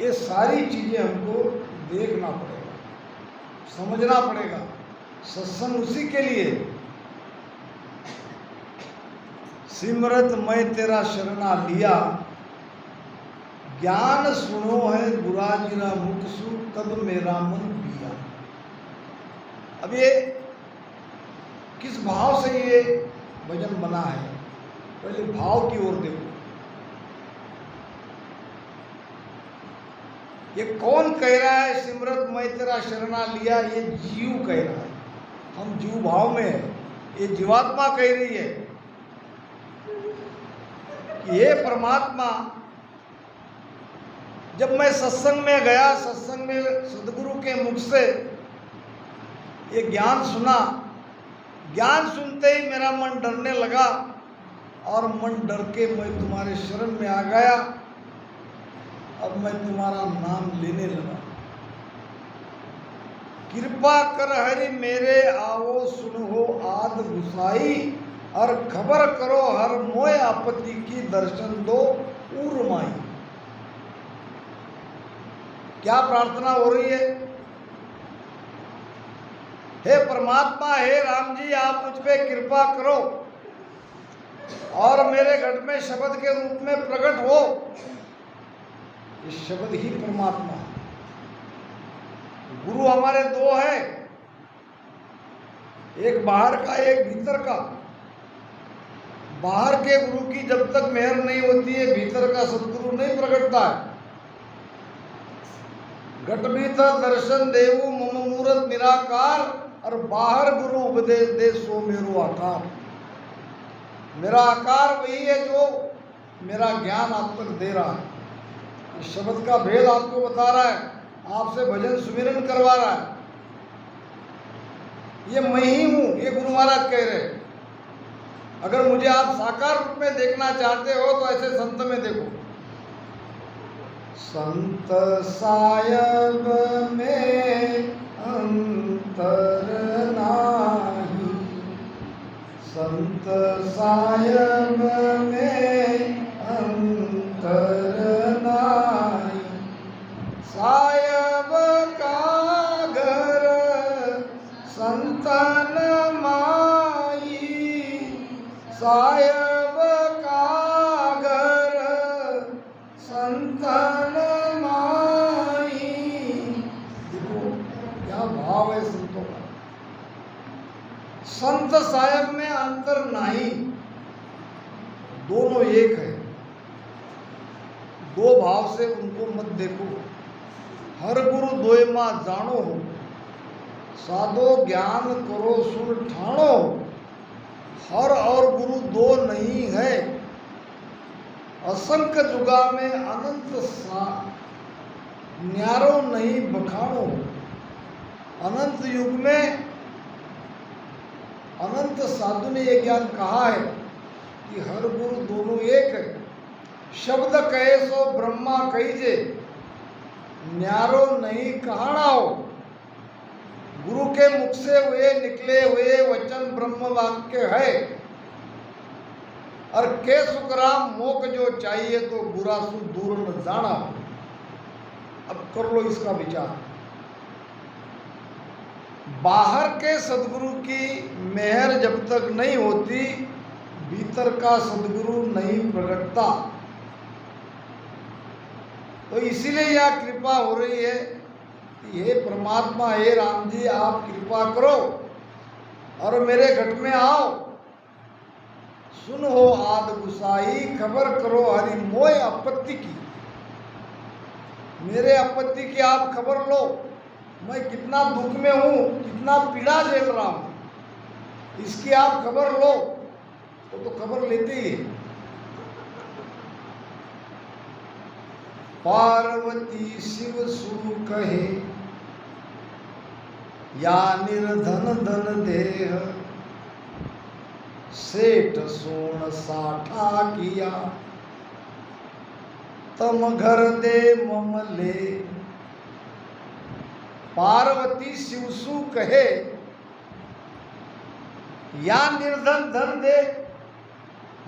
ये सारी चीजें हमको देखना पड़ेगा, समझना पड़ेगा। सत्संग उसी के लिए। सिमरत मैं तेरा शरणा लिया, ज्ञान सुनो है गुराजिरा मुखसु, तब मेरा मन पिया। अब ये किस भाव से ये भजन बना है, पहले भाव की ओर देखो। ये कौन कह रहा है सिमरत मैं तेरा शरणा लिया? ये जीव कह रहा है। हम जीव भाव में है, ये जीवात्मा कह रही है कि हे परमात्मा, जब मैं सत्संग में गया, सत्संग में सदगुरु के मुख से ये ज्ञान सुना, ज्ञान सुनते ही मेरा मन डरने लगा और मन डर के मैं तुम्हारे शरण में आ गया। अब मैं तुम्हारा नाम लेने लगा। कृपा कर हरि मेरे आओ सुनो आद गुसाई, और खबर करो हर मोय आपत्ति की, दर्शन दो उर्माई। क्या प्रार्थना हो रही है? हे परमात्मा, हे राम जी, आप मुझ पे कृपा करो और मेरे घट में शब्द के रूप में प्रकट हो। ये शब्द ही परमात्मा है। गुरु हमारे दो है, एक बाहर का, एक भीतर का। बाहर के गुरु की जब तक मेहर नहीं होती है, भीतर का सदगुरु नहीं प्रकटता है। घट भीतर दर्शन देवु मम मूरत निराकार, और बाहर गुरु उपदेश दे सो मेरो आकार। मेरा आकार वही है जो मेरा ज्ञान आप तक दे रहा है, इस शब्द का भेद आपको बता रहा है, आपसे भजन सुमिरन करवा रहा है। ये मैं ही हूं, ये गुरु महाराज कह रहे हैं। अगर मुझे आप साकार रूप में देखना चाहते हो तो ऐसे संत में देखो। संत सायब में अंतर नाही, संत सायब में अंतर नाही, सायब का घर संतन माई, सायब का घर संतन माई। देखो क्या भाव है संतों का। संत साहब में अंतर नहीं, दोनों एक है। दो भाव से उनको मत देखो। हर गुरु दोय मां जानो हो, साधो ज्ञान करो सुन ठाणो। हर और गुरु दो नहीं है, असंख्य जुगा में अनंत सा न्यारो नहीं बखानो। अनंत युग में अनंत साधु ने यह ज्ञान कहा है कि हर गुरु दोनों एक है। शब्द कहे सो ब्रह्मा कहीजे, न्यारो नहीं कहाना हो। गुरु के मुख से हुए निकले हुए वचन ब्रह्म वाक्य है। और के सुखराम मोक जो चाहिए तो बुरा सु दूर न जाना। अब कर लो इसका विचार। बाहर के सदगुरु की मेहर जब तक नहीं होती, भीतर का सदगुरु नहीं प्रकटता। तो इसीलिए यह कृपा हो रही है कि हे परमात्मा, हे राम जी, आप कृपा करो और मेरे घट में आओ। सुन हो आद गुसाई, खबर करो हरि मोय आपत्ति की। मेरे आपत्ति की आप खबर लो। मैं कितना दुख में हूं, कितना पीड़ा झेल रहा हूं, इसकी आप खबर लो। वो तो खबर लेते ही है। पार्वती शिव सु कहे, या निर्धन धन देह, सेठ सोन साठा किया, तम घर दे मम ले। पार्वती शिवसु कहे, या निर्धन धन दे।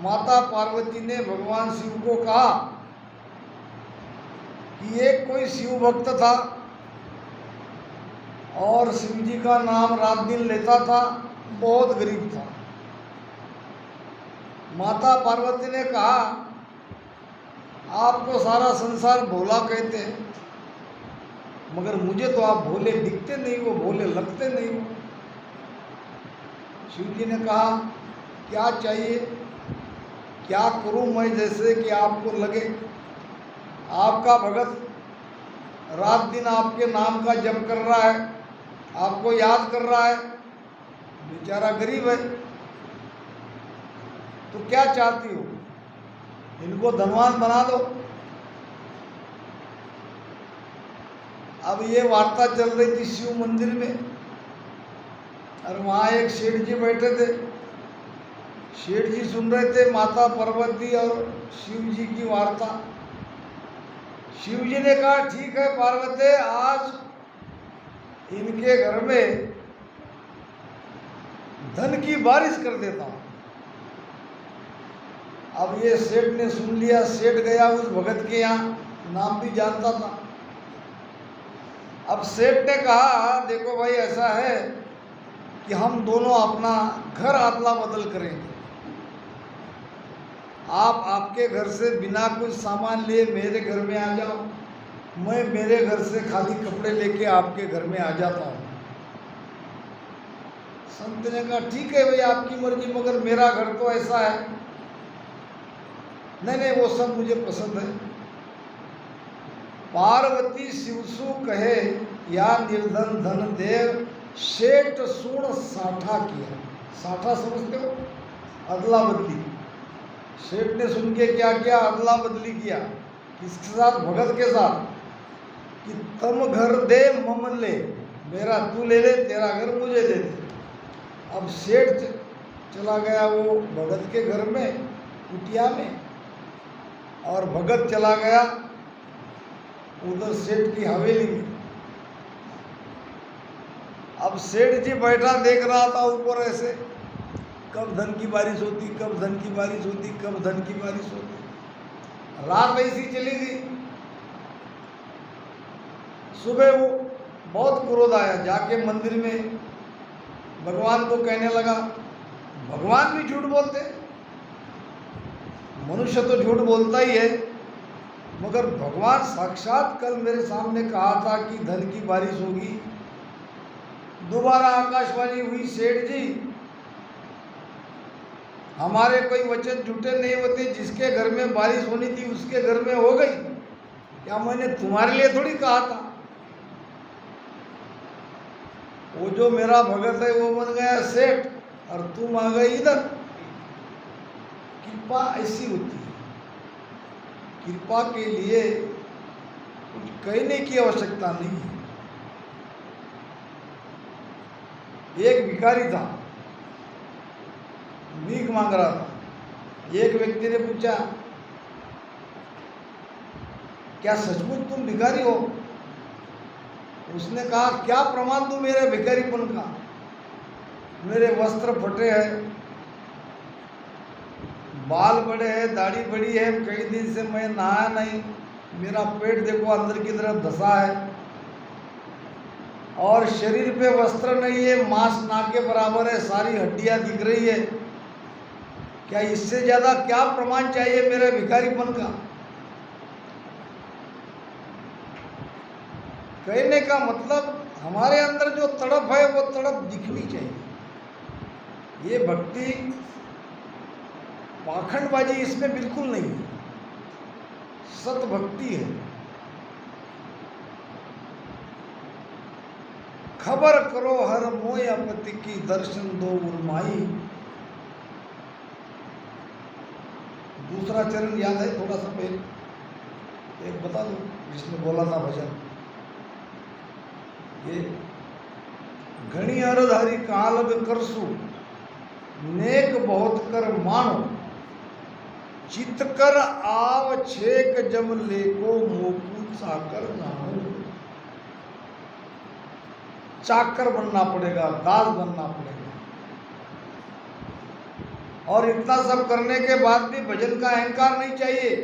माता पार्वती ने भगवान शिव को कहा कि एक कोई शिव भक्त था और शिव जी का नाम रात दिन लेता था, बहुत गरीब था। माता पार्वती ने कहा, आपको सारा संसार भोला कहते हैं, मगर मुझे तो आप भोले दिखते नहीं हो, भोले लगते नहीं हो। शिव जी ने कहा, क्या चाहिए, क्या करूं मैं जैसे कि आपको लगे। आपका भगत रात दिन आपके नाम का जप कर रहा है, आपको याद कर रहा है, बेचारा गरीब है, तो क्या चाहती हो, इनको धनवान बना दो। अब ये वार्ता चल रही थी शिव मंदिर में, और वहाँ एक सेठ जी बैठे थे। सेठ जी सुन रहे थे माता पार्वती और शिव जी की वार्ता। शिव जी ने कहा, ठीक है पार्वती, आज इनके घर में धन की बारिश कर देता हूं। अब ये सेठ ने सुन लिया। सेठ गया उस भगत के यहाँ, नाम भी जानता था। अब सेठ ने कहा, देखो भाई ऐसा है कि हम दोनों अपना घर अदला बदल करेंगे। आप आपके घर से बिना कुछ सामान लिए मेरे घर में आ जाओ, मैं मेरे घर से खाली कपड़े लेके आपके घर में आ जाता हूँ। संत ने कहा, ठीक है भाई आपकी मर्जी, मगर मेरा घर तो ऐसा है। नहीं नहीं, वो सब मुझे पसंद है। पार्वती शिवसु कहे, या निर्धन धन देव, सेठ सुण साठा किया। साठा समझते हो, अदला बदली। सेठ ने सुन के क्या किया, अदला बदली किया। किसके साथ, भगत के साथ, कि तुम घर दे मम ले, मेरा तू ले ले, तेरा घर मुझे दे दे। अब सेठ चला गया वो भगत के घर में, कुटिया में, और भगत चला गया उधर सेठ की हवेली में। अब सेठ जी बैठा देख रहा था ऊपर ऐसे, कब धन की बारिश होती, कब धन की बारिश होती, कब धन की बारिश होती। रात ऐसी चली गई। सुबह वो बहुत क्रोध आया, जाके मंदिर में भगवान को कहने लगा। भगवान भी झूठ बोलते, मनुष्य तो झूठ बोलता ही है, मगर भगवान साक्षात कल मेरे सामने कहा था कि धन की बारिश होगी। दोबारा आकाशवाणी हुई, सेठ जी हमारे कोई वचन झूठे नहीं होते, जिसके घर में बारिश होनी थी उसके घर में हो गई। क्या मैंने तुम्हारे लिए थोड़ी कहा था। वो जो मेरा भगत है वो बन गया सेठ, और तुम आ गए इधर। कृपा ऐसी होती है, कृपा के लिए कुछ कहने की आवश्यकता नहीं है। एक भिखारी था, भीख मांग रहा था। एक व्यक्ति ने पूछा, क्या सचमुच तुम भिखारी हो? उसने कहा, क्या प्रमाण दूं मेरे भिखारीपन का? मेरे वस्त्र फटे हैं, बाल बड़े हैं, दाढ़ी बड़ी है, कई दिन से मैं नहाया नहीं, मेरा पेट देखो अंदर की तरफ धंसा है, और शरीर पे वस्त्र नहीं है, मांस ना के बराबर है, सारी हड्डियां दिख रही है। क्या इससे ज्यादा क्या प्रमाण चाहिए मेरे भिखारीपन का? कहने का मतलब, हमारे अंदर जो तड़प है वो तड़प दिखनी चाहिए। ये भक्ति, पाखंडबाजी इसमें बिल्कुल नहीं है, सत भक्ति है। खबर करो हर मोय अपति की, दर्शन दो उर्माई। दूसरा चरण याद है थोड़ा सा पहले, एक बता दो जिसने बोला था भजन। ये घनी अरधारी कालग करसु, नेक बहुत कर मानो, चित कर आव छेक जम लेको, मोकू चाकर जानो। चाकर बनना पड़ेगा, दास बनना पड़ेगा। और इतना सब करने के बाद भी भजन का अहंकार नहीं चाहिए।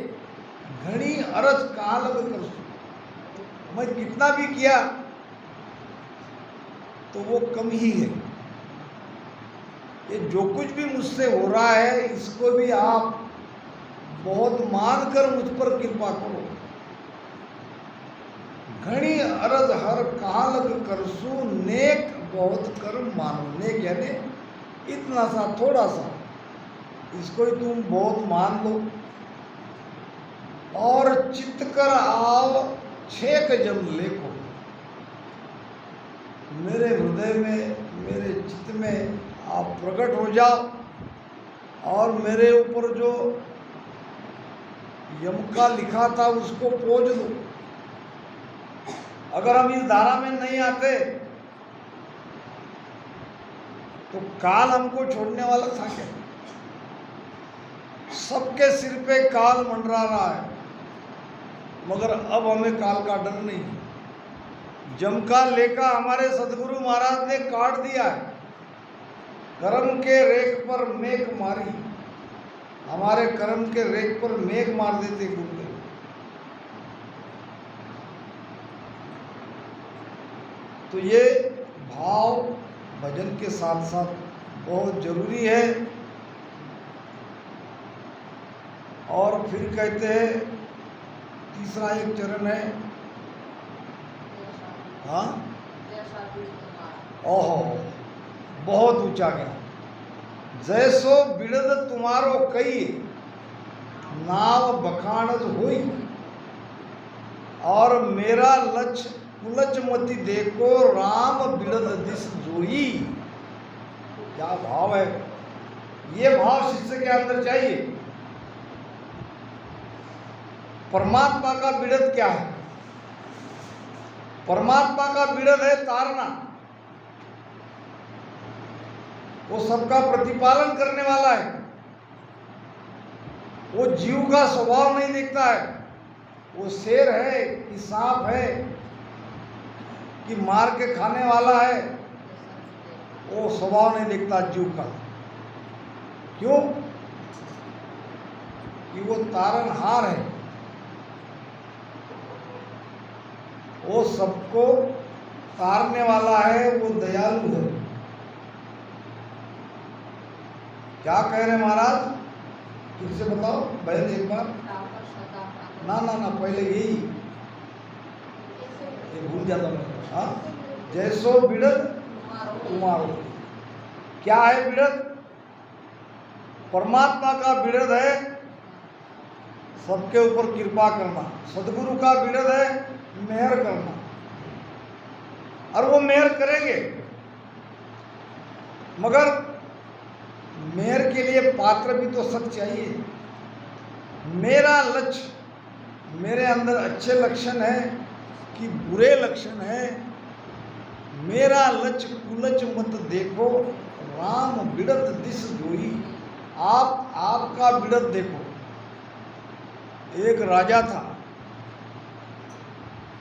घनी अरज कालग करसु, मैं कितना भी किया तो वो कम ही है। ये जो कुछ भी मुझसे हो रहा है इसको भी आप बहुत मानकर मुझ पर कृपा करो। घणी अरज हर कालक करसू नेक बहुत कर्म मानो। नेक यानी इतना सा थोड़ा सा, इसको ही तुम बहुत मान लो। और चित्त कर आओ छेक जम लेको। मेरे हृदय में, मेरे चित्त में आप प्रकट हो जाओ और मेरे ऊपर जो यम का लिखा था उसको पोंछ दो। अगर हम इस धारा में नहीं आते तो काल हमको छोड़ने वाला था क्या? सबके सिर पे काल मंडरा रहा है, मगर अब हमें काल का डर नहीं है। जम का लेखा हमारे सदगुरु महाराज ने काट दिया है। कर्म के रेख पर मेघ मारी, हमारे कर्म के रेख पर मेघ मार देते गुरुदेव। तो ये भाव भजन के साथ साथ बहुत जरूरी है। और फिर कहते हैं तीसरा एक चरण है, हाँ, ओहो बहुत ऊंचा गया। जैसो बिड़द तुम्हारो कई नाव बखानत हुई, और मेरा लक्ष्य कुलच मति देखो राम बिड़द दिस जोई। क्या भाव है! ये भाव शिष्य के अंदर चाहिए। परमात्मा का बिड़द क्या है? परमात्मा का बिड़द है तारना। वो सबका प्रतिपालन करने वाला है। वो जीव का स्वभाव नहीं देखता है, वो शेर है कि सांप है कि मार के खाने वाला है, वो स्वभाव नहीं देखता जीव का। क्यों? कि वो तारनहार है, वो सबको तारने वाला है, वो दयालु है। क्या कह रहे महाराज? फिर से बताओ बहन एक बार। ना ना ना, पहले यही, ये भूल जाता मैं। हाँ, जैसो बिड़द तुम्हारो। क्या है बिड़द? परमात्मा का बिड़द है सबके ऊपर कृपा करना। सदगुरु का बिड़द है मेहर करना, और वो मेहर करेंगे, मगर मेहर के लिए पात्र भी तो सब चाहिए। मेरा लक्ष्य, मेरे अंदर अच्छे लक्षण है कि बुरे लक्षण है? मेरा लक्ष्य कुलच मत देखो राम बिड़द दिस जोई। आप आपका बिड़द देखो। एक राजा था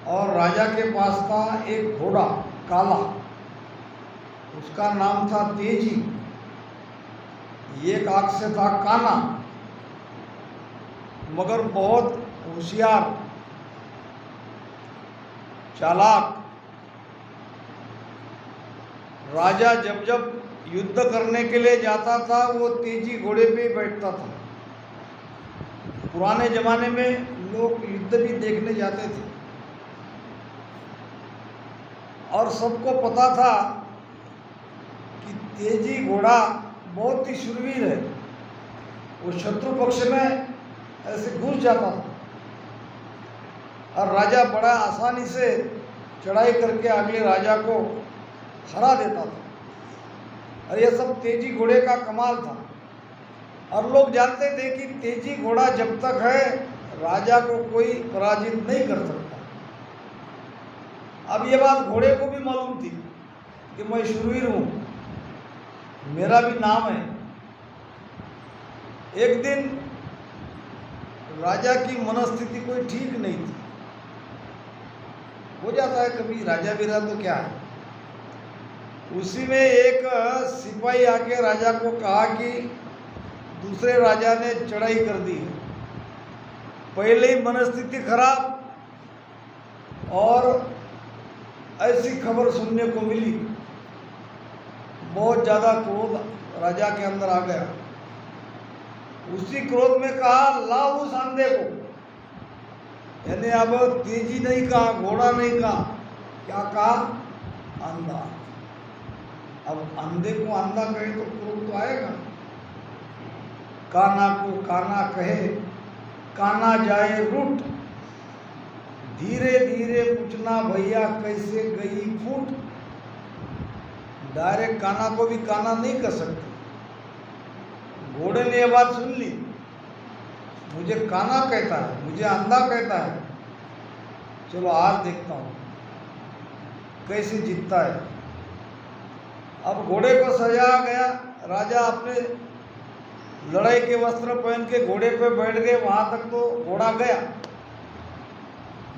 और राजा के पास था एक घोड़ा काला, उसका नाम था तेजी। एक आंख से था काना, मगर बहुत होशियार, चालाक। राजा जब जब युद्ध करने के लिए जाता था वो तेजी घोड़े पे बैठता था। पुराने जमाने में लोग युद्ध भी देखने जाते थे और सबको पता था कि तेजी घोड़ा बहुत ही शूरवीर है। वो शत्रु पक्ष में ऐसे घुस जाता था और राजा बड़ा आसानी से चढ़ाई करके अगले राजा को हरा देता था। और यह सब तेजी घोड़े का कमाल था। और लोग जानते थे कि तेजी घोड़ा जब तक है राजा को कोई पराजित नहीं कर सकता। अब ये बात घोड़े को भी मालूम थी कि मैं शूरवीर हूँ, मेरा भी नाम है। एक दिन राजा की मनस्थिति कोई ठीक नहीं थी। हो जाता है कभी, राजा भी रहा तो क्या है। उसी में एक सिपाही आके राजा को कहा कि दूसरे राजा ने चढ़ाई कर दी, पहले ही मनस्थिति खराब और ऐसी खबर सुनने को मिली। बहुत ज़्यादा क्रोध राजा के अंदर आ गया। उसी क्रोध में कहा, लाओ उस अंधे को। यानी अब तेजी नहीं कहा, घोड़ा नहीं कहा, क्या कहा? अंधा। अब अंधे को अंधा कहे तो क्रोध तो आएगा। काना को काना कहे, काना जाए रूठ, धीरे धीरे पूछना भैया कैसे गई फूट। डायरेक्ट काना को भी काना नहीं कर सकते। घोड़े ने यह बात सुन ली, मुझे काना कहता है, मुझे अंधा कहता है, चलो आज देखता हूं कैसे जीतता है। अब घोड़े को सजाया गया। राजा अपने लड़ाई के वस्त्र पहन के घोड़े पे बैठ गए। वहां तक तो घोड़ा गया।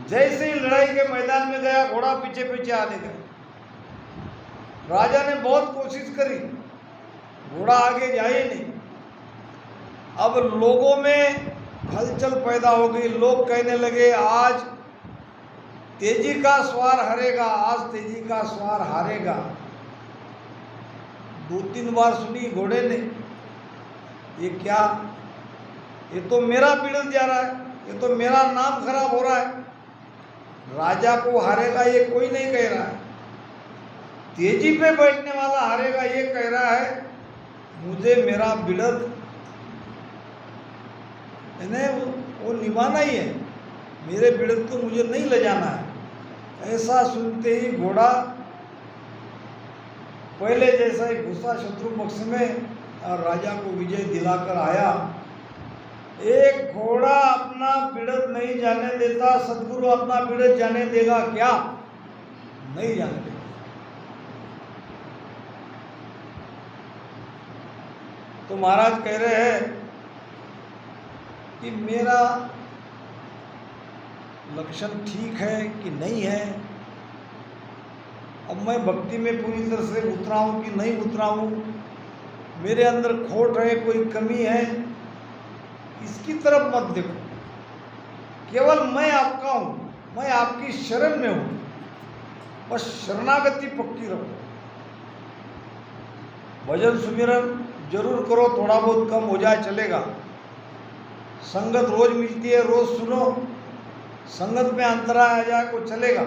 जैसे ही लड़ाई के मैदान में गया, घोड़ा पीछे पीछे आने गया। राजा ने बहुत कोशिश करी, घोड़ा आगे जाए नहीं। अब लोगों में हलचल पैदा हो गई। लोग कहने लगे, आज तेजी का सवार हारेगा, आज तेजी का सवार हारेगा। 2-3 बार सुनी घोड़े ने, ये क्या, ये तो मेरा बिड़ल जा रहा है, ये तो मेरा नाम खराब हो रहा है। राजा को हारेगा ये कोई नहीं कह रहा है, तेजी पे बैठने वाला हारेगा ये कह रहा है। मुझे मेरा बिड़द वो निभाना ही है, मेरे बिड़द को मुझे नहीं ले जाना है। ऐसा सुनते ही घोड़ा पहले जैसा ही घुसा शत्रु पक्ष में और राजा को विजय दिलाकर आया। एक घोड़ा अपना बिड़द नहीं जाने देता, सदगुरु अपना बिड़द जाने देगा क्या? नहीं जाने देगा। तो महाराज कह रहे हैं कि मेरा लक्षण ठीक है कि नहीं है, अब मैं भक्ति में पूरी तरह से उतरा हूं कि नहीं उतरा हूं, मेरे अंदर खोट है, कोई कमी है, इसकी तरफ मत देखो। केवल मैं आपका हूं, मैं आपकी शरण में हूं, बस शरणागति पक्की रखो। भजन सुमिरन जरूर करो, थोड़ा बहुत कम हो जाए चलेगा। संगत रोज मिलती है, रोज सुनो, संगत में अंतरा आ जाए को चलेगा,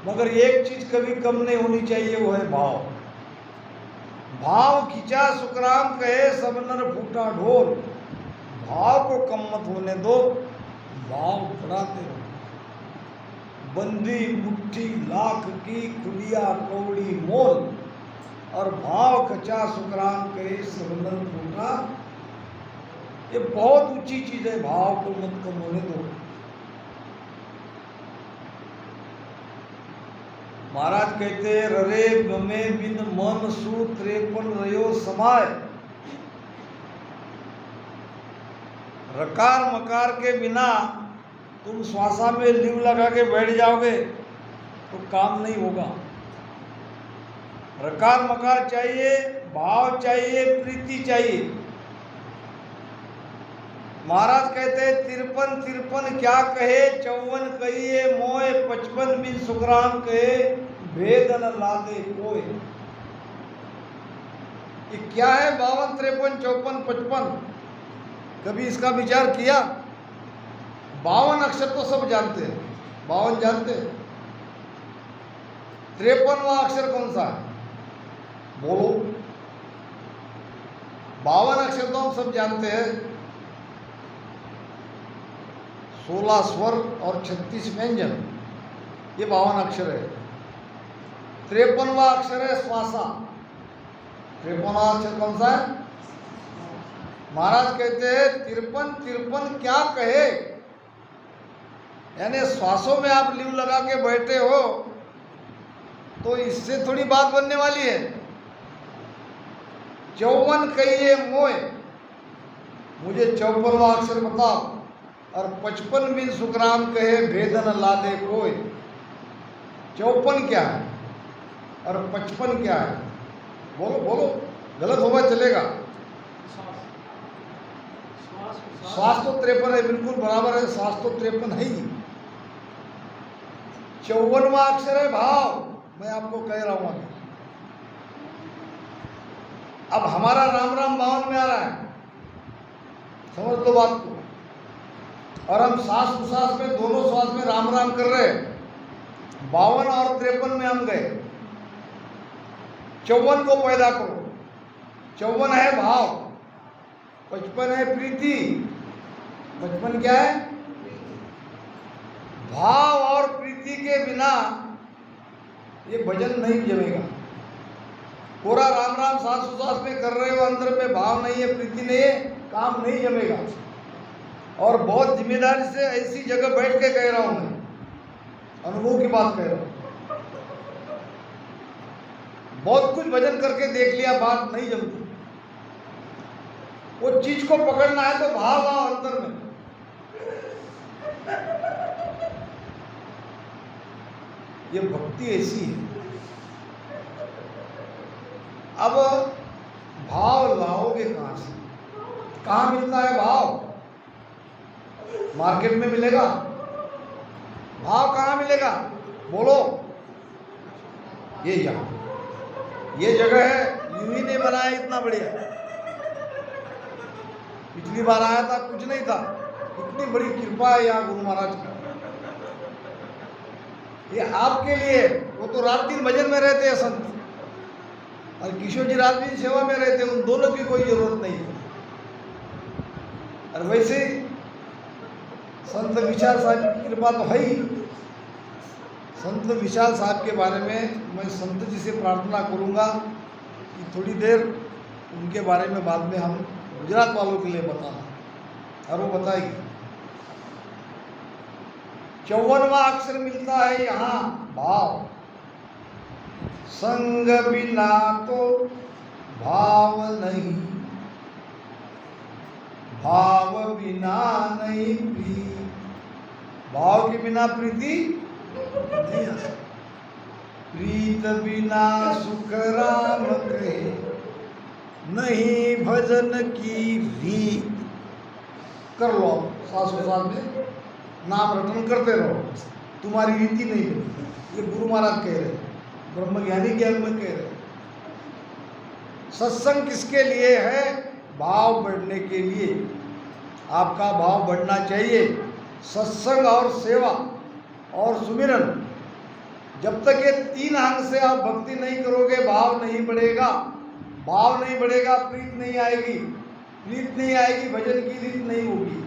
मगर एक चीज कभी कम नहीं होनी चाहिए, वो है भाव। भाव खिंचा सुखराम कहे, सब नर फूटा ढोल। भाव को कम मत होने दो, भाव बढ़ाते रहो। बंदी मुट्ठी लाख की, खुलिया कौड़ी मोल। और भाव खचा सुखराम कहे, सब नर फूटा। ये बहुत ऊंची चीज है, भाव को मत कम होने दो। महाराज कहते, ररे गमे बिन मन सु 53 रयो समाय। रकार मकार के बिना तुम श्वासा में लिव लगा के बैठ जाओगे तो काम नहीं होगा। रकार मकार चाहिए, भाव चाहिए, प्रीति चाहिए। महाराज कहते हैं, 53 क्या कहे, 54 कहिए मोय, 55 बिन सुखराम कहे, भेद न लादे कोय। ये क्या है 52, 53, 54, 55? कभी इसका विचार किया? 52 अक्षर तो सब जानते हैं, 52 जानते हैं। 53वां अक्षर कौन सा है? बोलो। 52 अक्षर तो हम सब जानते हैं, 16 स्वर और 36 व्यंजन, ये 52 अक्षर है। 53वां अक्षर है श्वासा। 53वां अक्षर कौन सा है? महाराज कहते हैं 53 क्या कहे, यानी श्वासों में आप लीव लगा के बैठे हो तो इससे थोड़ी बात बनने वाली है। 54 कहिए मोय, मुझे 54वां अक्षर बताओ। और 55 बिन सुखराम कहे, भेदन लादे कोय। 54 क्या है और 55 क्या है? बोलो बोलो, गलत होगा चलेगा। श्वास तो 53 है, बिल्कुल बराबर है, श्वास तो 53 है ही। 54वां अक्षर है भाव। मैं आपको कह रहा हूं अभी। अब हमारा राम राम 52 में आ रहा है, समझ लो बात को। और हम सांस उसास में दोनों श्वास में राम राम कर रहे हैं। 52 और 53 में हम गए। 54 को पैदा करो। 54 है भाव, 55 है प्रीति। 55 क्या है? भाव और प्रीति के बिना ये भजन नहीं जमेगा। पूरा राम राम सांस उसास में कर रहे हो, अंदर में भाव नहीं है, प्रीति नहीं है, काम नहीं जमेगा। और बहुत जिम्मेदारी से ऐसी जगह बैठ के कह रहा हूं मैं, अनुभव की बात कह रहा हूं। बहुत कुछ भजन करके देख लिया, बात नहीं जमती। वो चीज को पकड़ना है तो भाव आओ अंदर में। ये भक्ति ऐसी है। अब भाव लाओगे कहां से? कहां मिलता है भाव? मार्केट में मिलेगा? भाव कहां मिलेगा? बोलो। ये यहाँ, ये जगह है, यूं ही नहीं बनाया इतना बढ़िया। पिछली बार आया था कुछ नहीं था, इतनी बड़ी कृपा है यहाँ गुरु महाराज की। ये आपके लिए। वो तो रात दिन भजन में रहते हैं संत, और किशोर जी रात दिन सेवा में रहते हैं, उन दोनों की कोई जरूरत नहीं है। और वैसे संत विशाल साहब की कृपा तो है ही। संत विशाल साहब के बारे में मैं संत जी से प्रार्थना करूंगा कि थोड़ी देर उनके बारे में बाद में हम गुजरात वालों के लिए बताना, और वो बताएगी। 54वां अक्षर मिलता है यहाँ भाव। संग बिना तो भाव नहीं, भाव बिना नहीं प्रीति। भाव के बिना प्रीति नहीं आ सकती। प्रीत बिना सुख राम कहे, नहीं भजन की रीत। कर लो सासु सास में नाम रटन करते रहो, तुम्हारी रीति नहीं बनी। ये गुरु महाराज कह रहे, ब्रह्मज्ञानी ज्ञान में कह रहे। सत्संग किसके लिए है? भाव बढ़ने के लिए। आपका भाव बढ़ना चाहिए। सत्संग और सेवा और सुमिरन, जब तक ये 3 अंग से आप भक्ति नहीं करोगे, भाव नहीं बढ़ेगा। भाव नहीं बढ़ेगा, प्रीत नहीं आएगी। प्रीत नहीं आएगी, भजन की रीत नहीं होगी।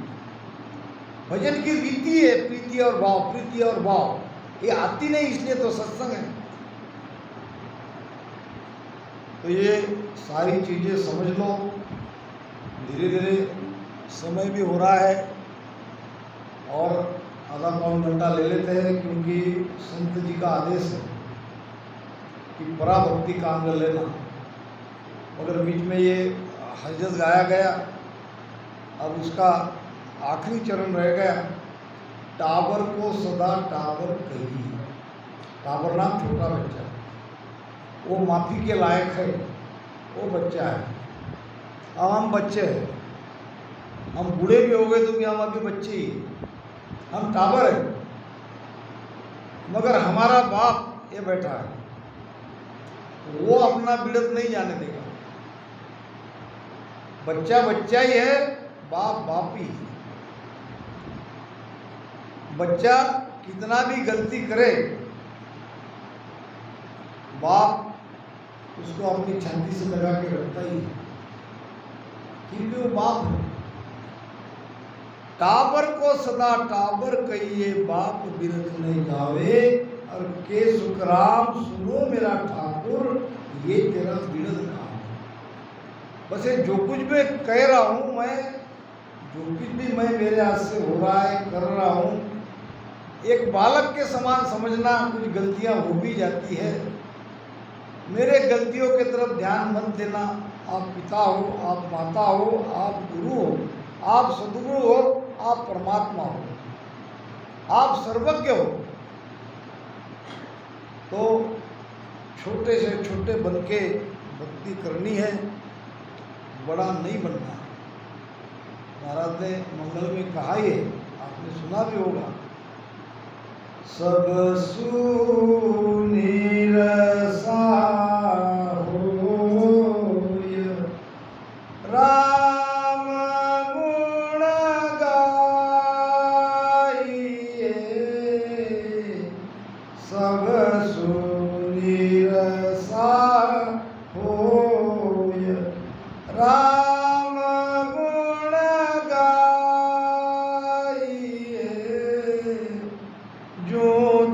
भजन की रीति है प्रीति और भाव, प्रीति और भाव। ये आती नहीं, इसलिए तो सत्संग है। तो ये सारी चीजें समझ लो। धीरे धीरे समय भी हो रहा है, और आधा पौन घंटा ले लेते हैं, क्योंकि संत जी का आदेश है कि पराभक्ति का अंग लेना। मगर बीच में ये हरजस गाया गया, अब उसका आखिरी चरण रह गया। टाबर को सदा टाबर कही। टाबर नाम छोटा बच्चा, वो माफी के लायक है, वो बच्चा है। अब हम बच्चे हैं, हम बूढ़े भी हो गए तो भी हम अभी बच्चे ही, हम टाबर हैं। मगर हमारा बाप ये बैठा है, वो अपना बिड़त नहीं जाने देगा। बच्चा बच्चा ही है, बाप बाप ही है। बच्चा कितना भी गलती करे, बाप उसको अपनी छाती से लगा के रखता ही है, क्योंकि वो बाप है। टाबर को सदा टाबर कहिए, बाप बिरख नहीं गावे। और के सुखराम सुनो मेरा ठाकुर, ये तेरा बिरद काम। बस ये जो कुछ भी कह रहा हूँ मैं, जो कुछ भी मैं मेरे हाथ से हो रहा है, कर रहा हूँ, एक बालक के समान समझना। कुछ गलतियाँ हो भी जाती है, मेरे गलतियों की तरफ ध्यान मत देना। आप पिता हो, आप माता हो, आप गुरु हो, आप सद्गुरु हो, आप परमात्मा हो, आप सर्वज्ञ हो। तो छोटे से छोटे बन के भक्ति करनी है, बड़ा नहीं बनना। महाराज ने मंगल में कहा ही है, आपने सुना भी होगा सब सुनीर साहोय राम गुण गाइए सब सुनीर साहोय राम गुण गाइए जो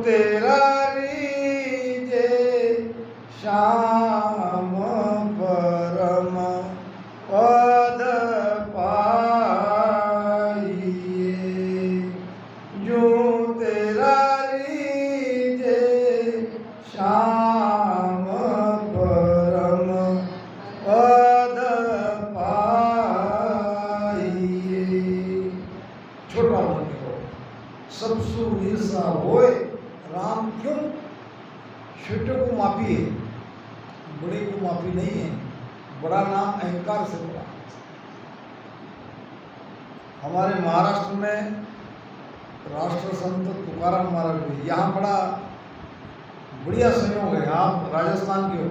तेरा रीजे श्याम परम पद पाइए जो तेरा रीजे श्याम परम पद पाइए। छोटा मन करो सब सुनिर्सा होए राम क्यों छोटे को मापी है बड़े को मापी नहीं है। बड़ा नाम अहंकार से बड़ा। हमारे महाराष्ट्र में राष्ट्र संत तुकाराम महाराज हुए। यहाँ बड़ा बढ़िया संयोग है। आप राजस्थान के हो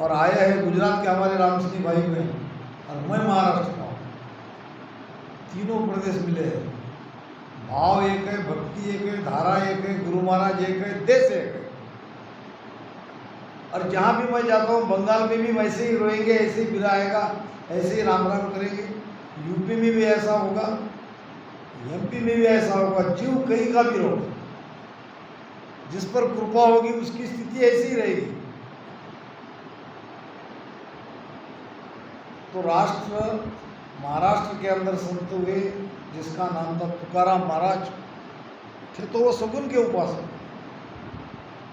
और आए हैं गुजरात के हमारे राम सिंह भाई बहन और मैं महाराष्ट्र का हूँ। तीनों प्रदेश मिले हैं। भाव एक है, भक्ति एक है, धारा एक है, गुरु महाराज एक है, देश एक है। और जहाँ भी मैं जाता हूँ बंगाल में भी वैसे ही रोएंगे, ऐसे ही बिराएगा, ऐसे ही राम राम करेंगे। यूपी में भी ऐसा होगा, एमपी में भी ऐसा होगा। जीव कहीं का भी रहो, जिस पर कृपा होगी उसकी स्थिति ऐसी ही रहेगी। तो राष्ट्र महाराष्ट्र के अंदर संत हुए जिसका नाम था तुकाराम महाराज थे। तो वो सगुन के उपासक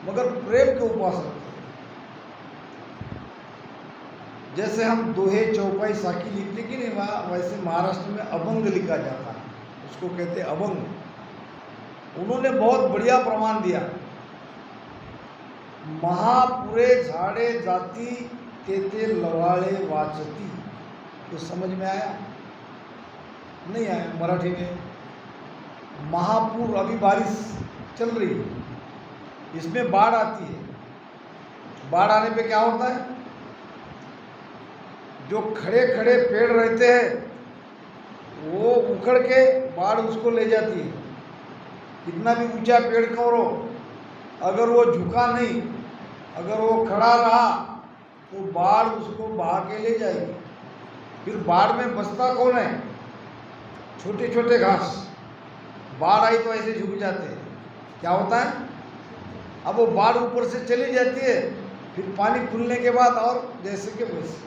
मगर प्रेम के उपासक थे। जैसे हम दोहे चौपाई साकी लिखने की नहीं वैसे महाराष्ट्र में अभंग लिखा जाता है, उसको कहते हैं अभंग। उन्होंने बहुत बढ़िया प्रमाण दिया। महापुरे झाड़े जाती तेते लवाळे वाचती। तो समझ में आया? नहीं आया? मराठी में महापुर, अभी बारिश चल रही है, इसमें बाढ़ आती है। बाढ़ आने पे क्या होता है? जो खड़े खड़े पेड़ रहते हैं वो उखड़ के बाढ़ उसको ले जाती है। कितना भी ऊंचा पेड़ करो, अगर वो झुका नहीं, अगर वो खड़ा रहा तो बाढ़ उसको बहा के ले जाएगी। फिर बाढ़ में बचता कौन है? छोटे छोटे घास। बाढ़ आई तो ऐसे झुक जाते हैं। क्या होता है? अब वो बाढ़ ऊपर से चली जाती है, फिर पानी खुलने के बाद और जैसे के वैसे।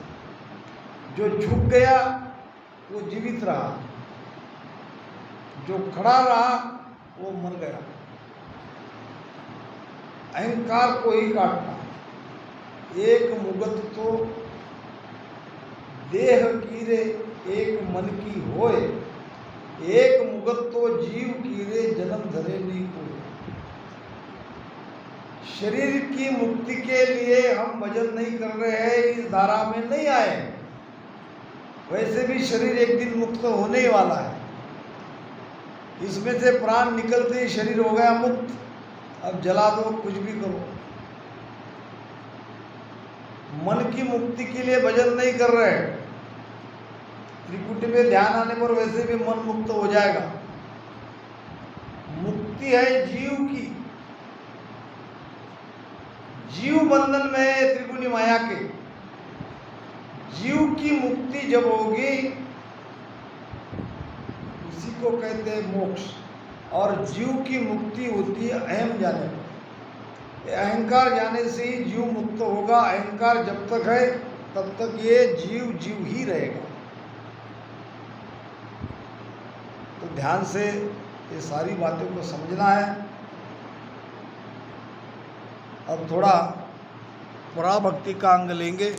जो झुक गया वो जीवित रहा, जो खड़ा रहा वो मर गया। अहंकार को ही काटना। एक मुगत तो देह कीरे एक मन की होए, एक मुगत तो जीव कीरे जन्म धरे नहीं कोई। शरीर की मुक्ति के लिए हम भजन नहीं कर रहे हैं, इस धारा में नहीं आए। वैसे भी शरीर एक दिन मुक्त होने ही वाला है। इसमें से प्राण निकलते ही शरीर हो गया मुक्त। अब जला दो, कुछ भी करो। मन की मुक्ति के लिए भजन नहीं कर रहे। त्रिकुटी में ध्यान आने पर वैसे भी मन मुक्त हो जाएगा। मुक्ति है जीव की। जीव बंधन में है त्रिगुणी माया के। जीव की मुक्ति जब होगी इसी को कहते हैं मोक्ष। और जीव की मुक्ति होती है अहम जाने पर। अहंकार जाने से ही जीव मुक्त होगा। अहंकार जब तक है तब तक ये जीव जीव ही रहेगा। तो ध्यान से ये सारी बातों को समझना है। अब थोड़ा पराभक्ति का अंग लेंगे।